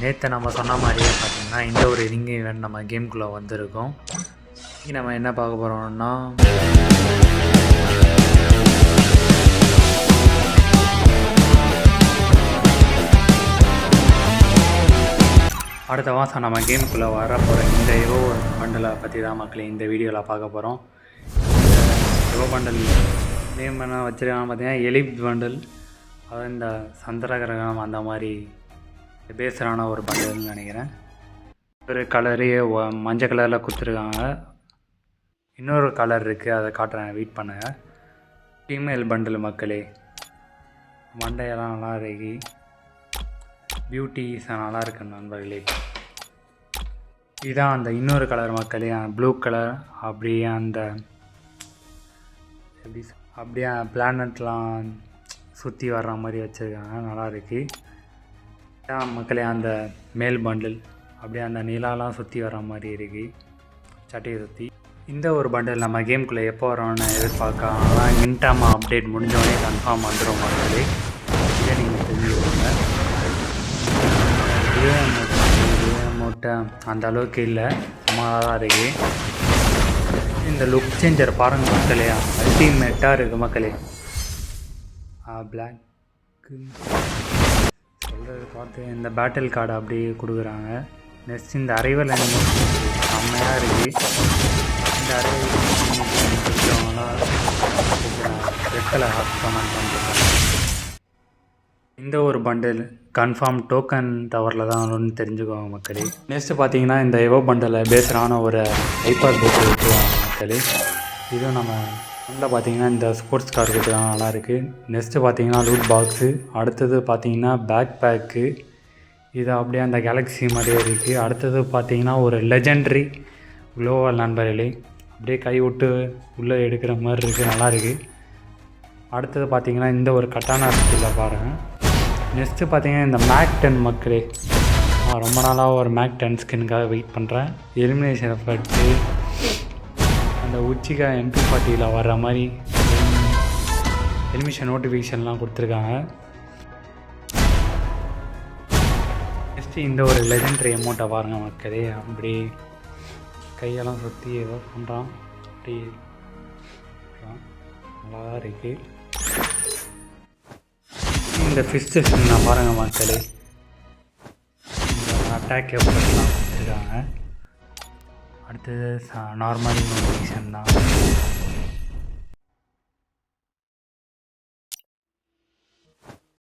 நேற்று நம்ம சொன்ன மாதிரியே பார்த்திங்கன்னா இந்த ஒரு ரிங் ஈவெண்ட் நம்ம கேம்குள்ளே வந்திருக்கோம். இன்றைக்கி நம்ம என்ன பார்க்க போகிறோம்னா அடுத்த மாதம் நம்ம கேமுக்குள்ளே வரப்போகிற இந்த எவோ பண்டலை பற்றி தான் மக்களே இந்த வீடியோவில் பார்க்க போகிறோம். எவோ பண்டல் நேம் என்ன வச்சுருக்காங்க பார்த்தீங்கன்னா எலிப் பண்டல். அதாவது இந்த சந்திர கிரகணம் அந்த மாதிரி பேஸரான ஒரு பண்டல்னு நினைக்கிறேன். ஒரு கலரையே மஞ்சள் கலரில் கொடுத்துருக்காங்க. இன்னொரு கலர் இருக்குது, அதை காட்டுறேன், வெயிட் பண்ணுங்கள். ஃபீமேல் பண்டல் மக்களே, மண்டையெல்லாம் நல்லா இருக்கு, பியூட்டிஸ் நல்லா இருக்கு நண்பர்களே. இதுதான் அந்த இன்னொரு கலர் மக்களே, ப்ளூ கலர். அப்படியே அந்த எப்படி அப்படியே பிளானட்லாம் சுற்றி வர்ற மாதிரி வச்சுருக்காங்க, நல்லா இருக்குது. இதான் மக்களே அந்த மேல் பண்டில், அப்படியே அந்த நிலாலாம் சுற்றி வர்ற மாதிரி இருக்குது, சட்டையை சுற்றி. இந்த ஒரு பண்டில் நம்ம கேமுக்குள்ளே எப்போ வரோன்னு எதிர்பார்க்கலாம். ஆனால் இன்டாமா அப்டேட் முடிஞ்சோடனே கன்ஃபார்ம் வந்துடும் மக்களே. இதை நீங்கள் தெரிஞ்சுக்கோங்க. மூட்டை அந்த அளவுக்கு இல்லை, சுமாராக தான் இருக்குது. இந்த லுக் சேஞ்சர் பாருங்கள் மக்களே, அல்டிமேட்டாக இருக்குது மக்களே. பிளாக்கு சொல்கிறது பார்த்து இந்த பேட்டில் கார்டு அப்படியே கொடுக்குறாங்க. நெக்ஸ்ட் இந்த அரைவல் அனிமல் செம்மையாக இருக்குது. இந்த அரைவல் ரெட்டில் கமெண்ட் பண்ணிருக்காங்க. இந்த ஒரு பண்டில் கன்ஃபார்ம் டோக்கன் டவரில் தான் வரும்னு தெரிஞ்சுக்குவாங்க மக்களே. நெக்ஸ்ட்டு பார்த்தீங்கன்னா இந்த எவோ பண்டலை பேஸரான ஒரு ஹைப்பர் போட்டு வச்சுருவாங்க மக்களே. இதுவும் நம்ம வந்து பார்த்தீங்கன்னா இந்த ஸ்போர்ட்ஸ் கார் கொடுத்துருக்காங்க, நல்லா இருக்குது. நெக்ஸ்ட்டு பார்த்தீங்கன்னா லூட் பாக்ஸு. அடுத்தது பார்த்தீங்கன்னா பேக் பேக்கு, இது அப்படியே அந்த கேலக்ஸி மாதிரியே இருக்குது. அடுத்தது பார்த்தீங்கன்னா ஒரு லெஜெண்ட்ரி குளோவல் நண்பர்களே, அப்படியே கை விட்டு உள்ளே எடுக்கிற மாதிரி இருக்குது, நல்லா இருக்குது. அடுத்தது பார்த்தீங்கன்னா இந்த ஒரு கட்டானா ஸ்கில்ல பாருங்கள். நெக்ஸ்ட்டு பார்த்தீங்கன்னா இந்த மேக் 10 மக்களே, ரொம்ப நாளாக ஒரு மேக் 10 ஸ்கின்னுக்காக வெயிட் பண்ணுறேன். எலிமினேஷன் எஃபெக்ட்டு அந்த உச்சிகா MP40 வர்ற மாதிரி எலிமினேஷன் நோட்டிஃபிகேஷன்லாம் கொடுத்துருக்காங்க. நெக்ஸ்ட்டு இந்த ஒரு லெஜெண்டரி அமௌண்ட்டை பாருங்கள் மக்களே, அப்படி கையெல்லாம் சுற்றி ஏதோ பண்ணுறான், அப்படி நல்லா தான் இருக்குது. இந்த ஃபிஸ்ட் நான் பாருங்கள் மக்களே, இந்த அட்டாக் எஃபெக்ட்லாம் வச்சுருக்காங்க. அடுத்தது நார்மல் நோட்டிஃபிகேஷன் தான்.